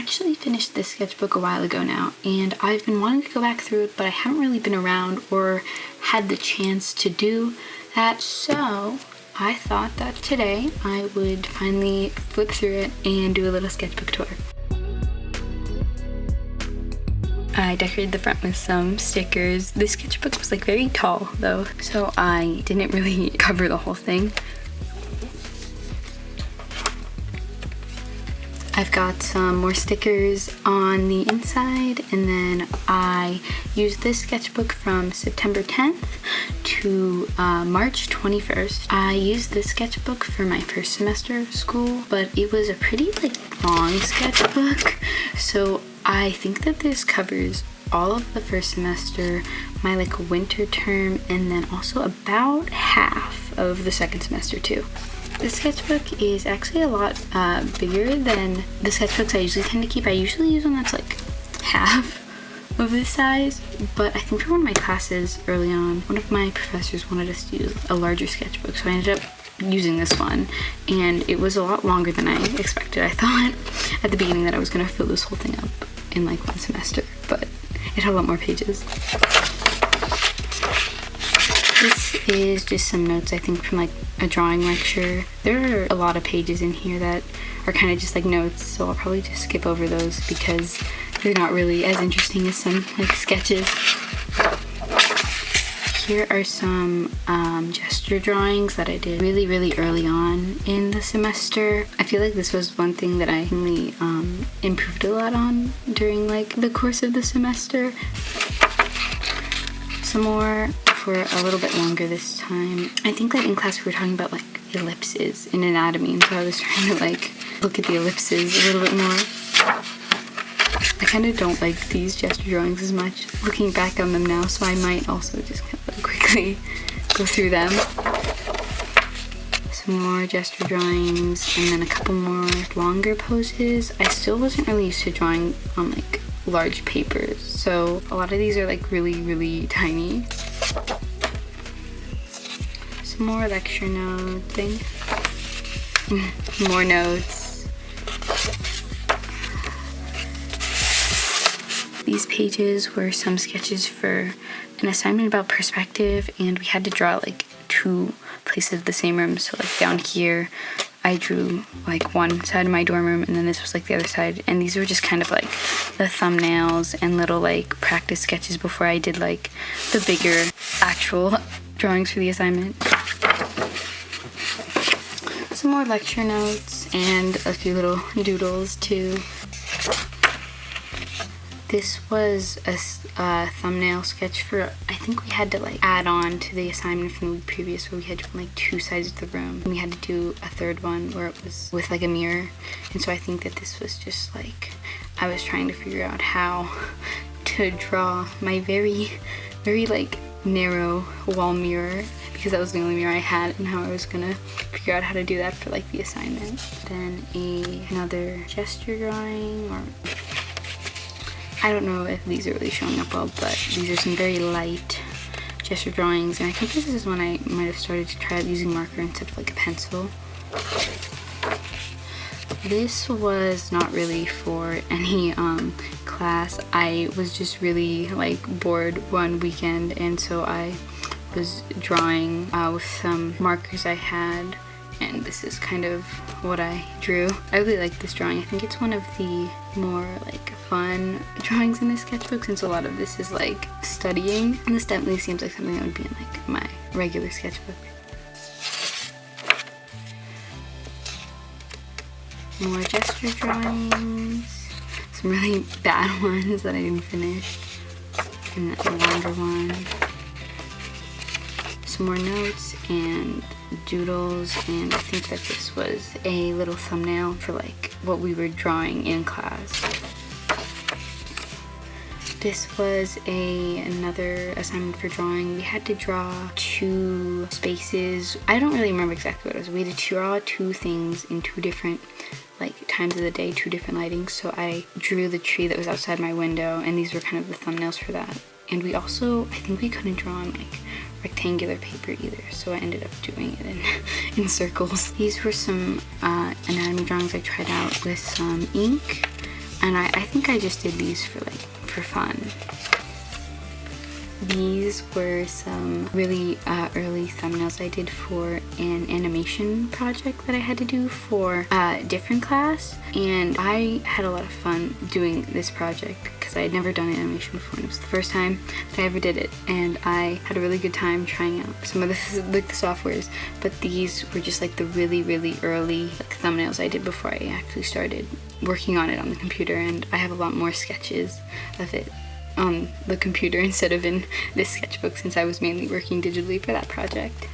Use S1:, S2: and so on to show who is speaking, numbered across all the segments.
S1: actually finished this sketchbook a while ago now, and I've been wanting to go back through it, but I haven't really been around or had the chance to do that, so I thought that today I would finally flip through it and do a little sketchbook tour. I decorated the front with some stickers. This sketchbook was like very tall though, so I didn't really cover the whole thing. I've got some more stickers on the inside, and then I used this sketchbook from September 10th to March 21st. I used this sketchbook for my first semester of school, but it was a pretty long sketchbook, so I think that this covers all of the first semester, my winter term, and then also about half of the second semester too. This sketchbook is actually a lot bigger than the sketchbooks I usually tend to keep. I usually use one that's half of this size, but I think for one of my classes early on, one of my professors wanted us to use a larger sketchbook, so I ended up using this one, and it was a lot longer than I expected. I thought at the beginning that I was going to fill this whole thing up in one semester, but it had a lot more pages. This is just some notes, I think, from a drawing lecture. There are a lot of pages in here that are kind of just notes, so I'll probably just skip over those because they're not really as interesting as some sketches. Here are some gesture drawings that I did really early on in the semester. I feel like this was one thing that I really improved a lot on during the course of the semester. Some more for a little bit longer this time. I think in class we were talking about ellipses in anatomy, and so I was trying to look at the ellipses a little bit more. I kind of don't like these gesture drawings as much looking back on them now, so I might also just quickly go through them. Some more gesture drawings, and then a couple more longer poses. I still wasn't really used to drawing on large papers, so a lot of these are really tiny. Some more lecture notes, more notes. These pages were some sketches for an assignment about perspective, and we had to draw two places of the same room. So down here I drew one side of my dorm room, and then this was the other side, and these were just kind of the thumbnails and little practice sketches before I did the bigger actual drawings for the assignment. Some more lecture notes and a few little doodles too. This was a thumbnail sketch for, I think we had to add on to the assignment from the week previous, where we had drawn two sides of the room, and we had to do a third one where it was with a mirror. And so I think that this was just I was trying to figure out how to draw my very narrow wall mirror, because that was the only mirror I had, and how I was gonna figure out how to do that for the assignment. Then another gesture drawing, or I don't know if these are really showing up well, but these are some very light gesture drawings, and I think this is when I might have started to try out using marker instead of a pencil. This was not really for any class. I was just really bored one weekend, and so I was drawing with some markers I had, and this is kind of what I drew. I really like this drawing. I think it's one of the more fun drawings in this sketchbook, since a lot of this is studying, and this definitely seems like something that would be in my regular sketchbook. More gesture drawings, some really bad ones that I didn't finish, and a longer one. Some more notes and doodles, and I think that this was a little thumbnail for what we were drawing in class. This was another assignment for drawing. We had to draw two spaces. I don't really remember exactly what it was. We had to draw two things in two different times of the day, two different lightings. So I drew the tree that was outside my window, and these were kind of the thumbnails for that. And we also, I think we couldn't draw on rectangular paper either, so I ended up doing it in circles. These were some anatomy drawings I tried out with some ink. And I think I just did these for fun. These were some really early thumbnails I did for an animation project that I had to do for a different class, and I had a lot of fun doing this project because I had never done animation before, and it was the first time that I ever did it, and I had a really good time trying out some of the softwares. But these were just like the really early thumbnails I did before I actually started working on it on the computer, and I have a lot more sketches of it on the computer instead of in this sketchbook, since I was mainly working digitally for that project.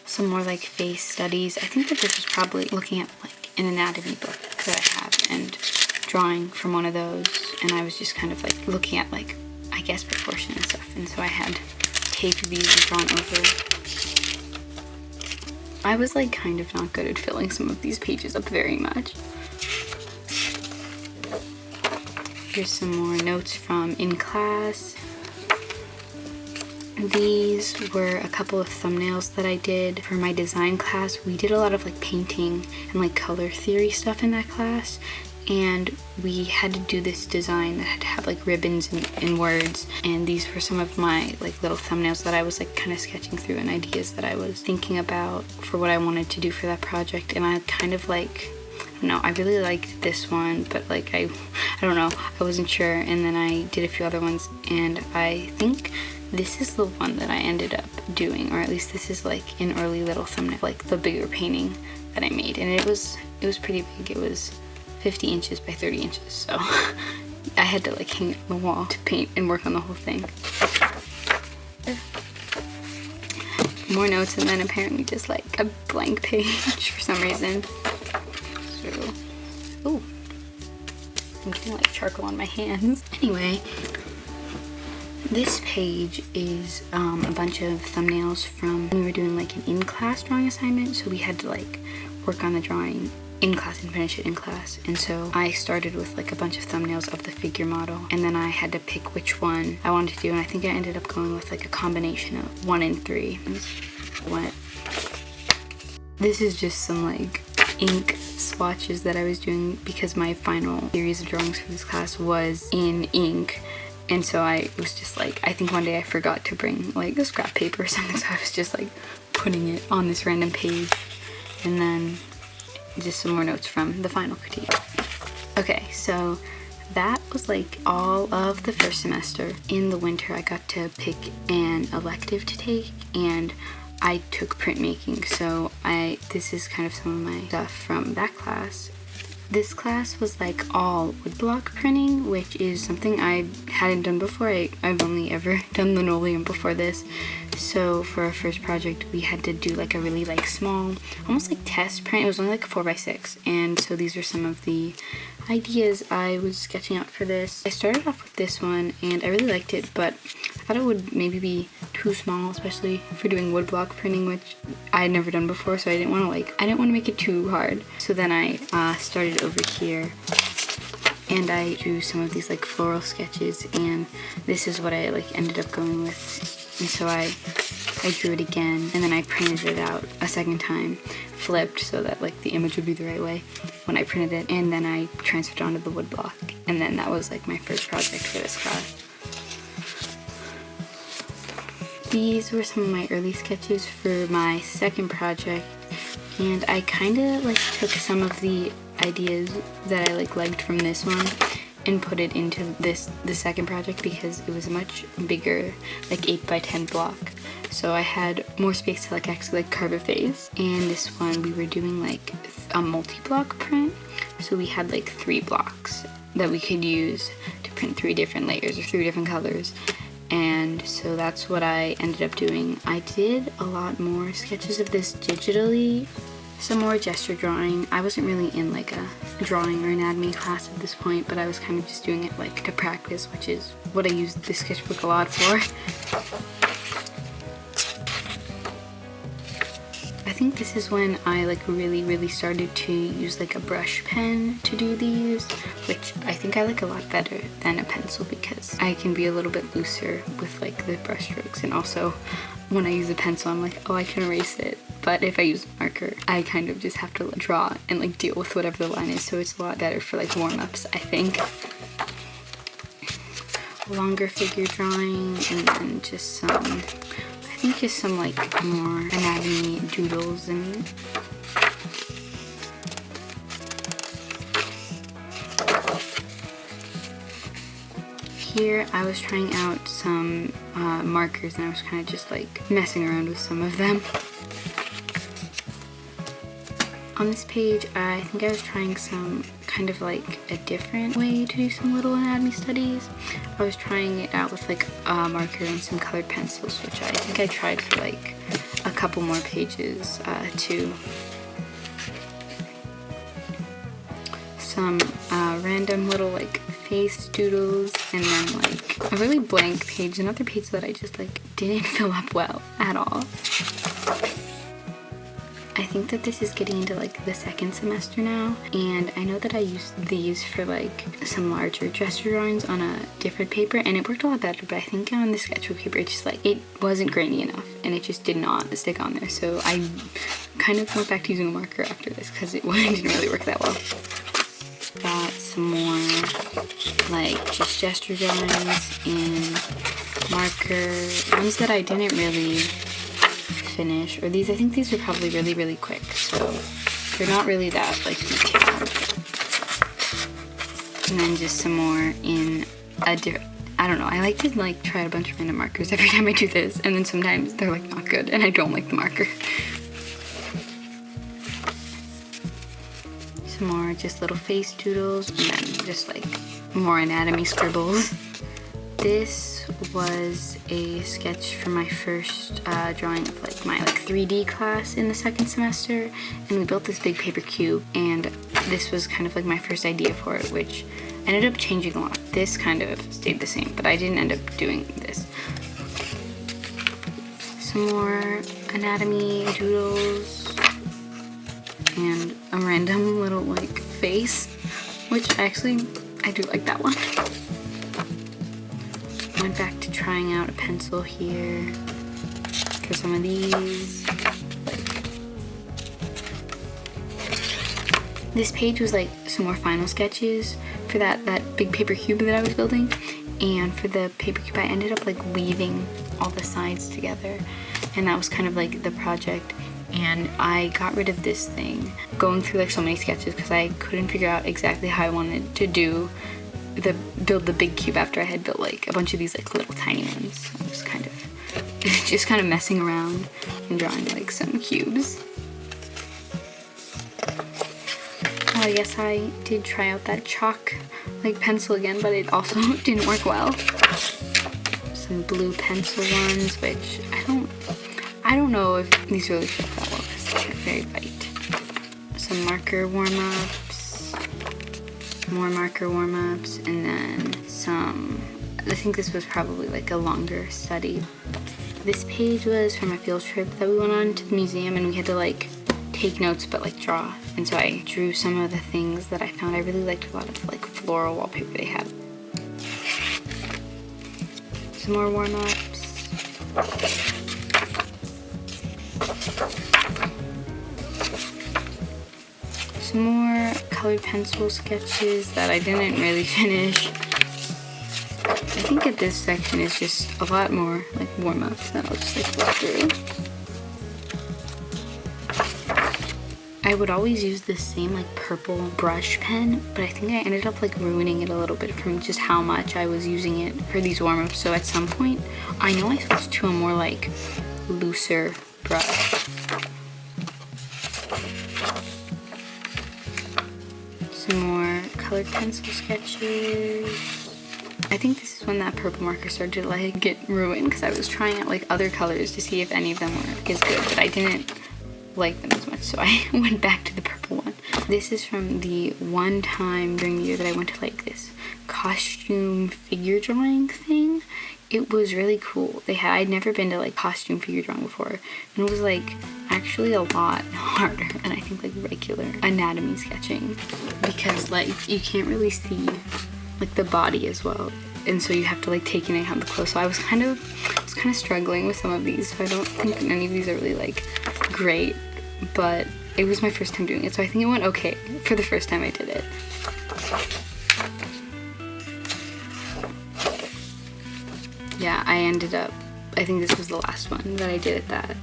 S1: Some more like face studies. I think that this was probably looking at like an anatomy book that I have and drawing from one of those, and I was just kind of like looking at like, I guess, proportion and stuff, and so I had tape these drawn over. I was like kind of not good at filling some of these pages up very much. Here's some more notes from in class. These were a couple of thumbnails that I did for my design class. We did a lot of like painting and like color theory stuff in that class, and we had to do this design that had to have like ribbons and words, and these were some of my like little thumbnails that I was like kind of sketching through and ideas that I was thinking about for what I wanted to do for that project. And I kind of like, I don't know, I really liked this one, but like I don't know, I wasn't sure, and then I did a few other ones, and I think this is the one that I ended up doing, or at least this is like an early little thumbnail, like the bigger painting that I made, and it was pretty big. It was 50 inches by 30 inches, so I had to like hang it on the wall to paint and work on the whole thing. More notes, and then apparently just like a blank page for some reason. So, ooh, I'm getting like charcoal on my hands. Anyway, this page is a bunch of thumbnails from when we were doing like an in-class drawing assignment, so we had to like work on the drawing in class and finish it in class. And so I started with like a bunch of thumbnails of the figure model, and then I had to pick which one I wanted to do, and I think I ended up going with like a combination of 1 and 3. This is just some like ink swatches that I was doing because my final series of drawings for this class was in ink. And so I was just like, I think one day I forgot to bring like a scrap paper or something, so I was just like putting it on this random page. And then just some more notes from the final critique. Okay, so that was like all of the first semester. In the winter, I got to pick an elective to take, and I took printmaking, so this is kind of some of my stuff from that class. This class was like all woodblock printing, which is something I hadn't done before. I've only ever done linoleum before this. So for our first project, we had to do like a really like small, almost like test print. It was only like a 4x6, and so these are some of the ideas I was sketching out for this. I started off with this one, and I really liked it, but I thought it would maybe be too small, especially for doing woodblock printing, which I had never done before, so I didn't want to make it too hard. So then I started over here, and I drew some of these like floral sketches, and this is what I like ended up going with. And so I drew it again, and then I printed it out a second time, flipped so that like the image would be the right way when I printed it, and then I transferred onto the woodblock, and then that was like my first project for this class. These were some of my early sketches for my second project, and I kind of like took some of the ideas that I liked from this one and put it into the second project because it was a much bigger like 8x10 block, so I had more space to like actually like carve a face. And this one we were doing like a multi-block print, so we had like 3 blocks that we could use to print 3 different layers or 3 different colors. And so that's what I ended up doing. I did a lot more sketches of this digitally, some more gesture drawing. I wasn't really in like a drawing or anatomy class at this point, but I was kind of just doing it like to practice, which is what I used the sketchbook a lot for. I think this is when I like really started to use like a brush pen to do these, which I think I like a lot better than a pencil because I can be a little bit looser with like the brush strokes, and also when I use a pencil I'm like, oh, I can erase it but if I use a marker, I kind of just have to draw and like deal with whatever the line is, so it's a lot better for like warm-ups, I think. Longer figure drawing, and then just some, I think just some like more anatomy doodles. And here I was trying out some markers, and I was kind of just like messing around with some of them. On this page, I think I was trying some kind of like a different way to do some little anatomy studies. I was trying it out with like a marker and some colored pencils, which I think I tried for like a couple more pages too. Some random little like face doodles, and then like a really blank page, another page that I just like didn't fill up well at all. I think that this is getting into like the second semester now, and I know that I used these for like some larger gesture drawings on a different paper, and it worked a lot better, but I think on the sketchbook paper it just like, it wasn't grainy enough and it just did not stick on there, so I kind of went back to using a marker after this because it didn't really work that well. Got some more like just gesture drawings in marker, ones that I didn't really finish, or these, I think these are probably really quick, so they're not really that like detailed. And then just some more in a different, I don't know, I like to like try a bunch of random markers every time I do this, and then sometimes they're like not good and I don't like the marker. Some more just little face doodles, and then just like more anatomy scribbles. This was a sketch for my first drawing of like my 3D class in the second semester, and we built this big paper cube, and this was kind of like my first idea for it, which ended up changing a lot. This kind of stayed the same, but I didn't end up doing this. Some more anatomy doodles, and a random little like face, which actually I do like that one. Went back to trying out a pencil here for some of these. This page was like some more final sketches for that big paper cube that I was building, and for the paper cube I ended up like weaving all the sides together, and that was kind of like the project. And I got rid of this thing going through like so many sketches because I couldn't figure out exactly how I wanted to build the big cube after I had built like a bunch of these like little tiny ones. I was just kind of messing around and drawing like some cubes. Oh, yes, I did try out that chalk like pencil again, but it also didn't work well. Some blue pencil ones, which I don't know if these really fit that well because they're very light. Some marker warm-ups, more marker warm-ups, and then some, I think this was probably like a longer study. This page was from a field trip that we went on to the museum, and we had to like take notes but like draw, and so I drew some of the things that I found. I really liked a lot of like floral wallpaper they had. Some more warm-ups. Some more colored pencil sketches that I didn't really finish. I think that this section is just a lot more like warm-ups that I'll just like flip through. I would always use the same like purple brush pen, but I think I ended up like ruining it a little bit from just how much I was using it for these warm-ups. So at some point, I know I switched to a more like looser brush. Some more colored pencil sketches. I think this is when that purple marker started to like get ruined because I was trying out like other colors to see if any of them were as good, but I didn't like them as much, so I went back to the purple one. This is from the one time during the year that I went to like this costume figure drawing thing. It was really cool. I'd never been to like costume figure drawing before, and it was like actually a lot harder than I think like regular anatomy sketching, because like you can't really see like the body as well, and so you have to like take into account the clothes. So I was kind of struggling with some of these, so I don't think any of these are really like great, but it was my first time doing it, so I think it went okay for the first time I did it. Yeah, I think this was the last one that I did at that.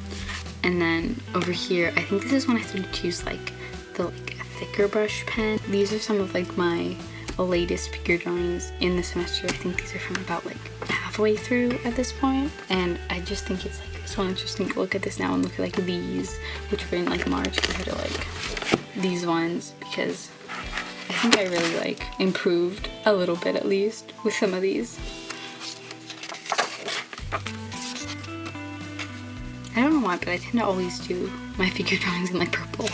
S1: And then over here, I think this is when I started to use like the thicker brush pen. These are some of like my latest figure drawings in the semester. I think these are from about like halfway through at this point, and I just think it's like so interesting to look at this now and look at like these, which were in like March, compared to like these ones, because I think I really like improved a little bit at least with some of these. I don't know why, but I tend to always do my figure drawings in like purple.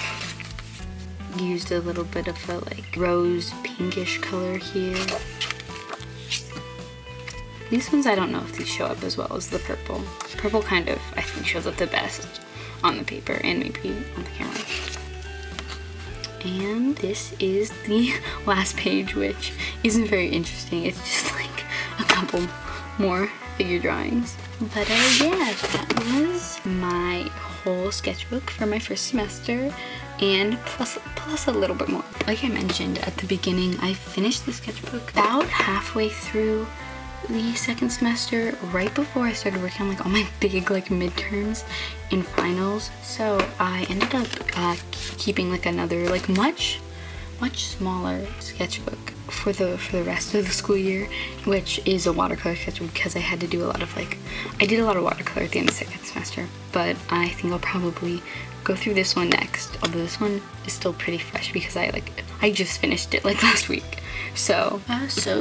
S1: Used a little bit of a like rose pinkish color here. These ones, I don't know if these show up as well as the purple. Purple kind of, I think, shows up the best on the paper and maybe on the camera. And this is the last page, which isn't very interesting. It's just like a couple more figure drawings. But yeah, that was my whole sketchbook for my first semester, and plus a little bit more. Like I mentioned at the beginning, I finished the sketchbook about halfway through the second semester, right before I started working on like all my big like midterms and finals. So I ended up keeping like another like much smaller sketchbook for the rest of the school year, which is a watercolor sketchbook, because I had to do a lot of like, I did a lot of watercolor at the end of the second semester, but I think I'll probably go through this one next, although this one is still pretty fresh because I just finished it like last week. So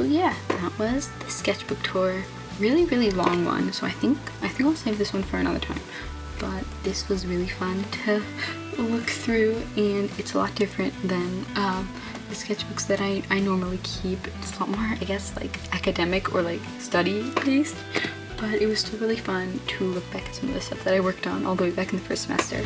S1: yeah, that was the sketchbook tour. Really long one, so I think I'll save this one for another time. But this was really fun to look through, and it's a lot different than the sketchbooks that I normally keep. It's a lot more, I guess, like academic or like study based, but it was still really fun to look back at some of the stuff that I worked on all the way back in the first semester.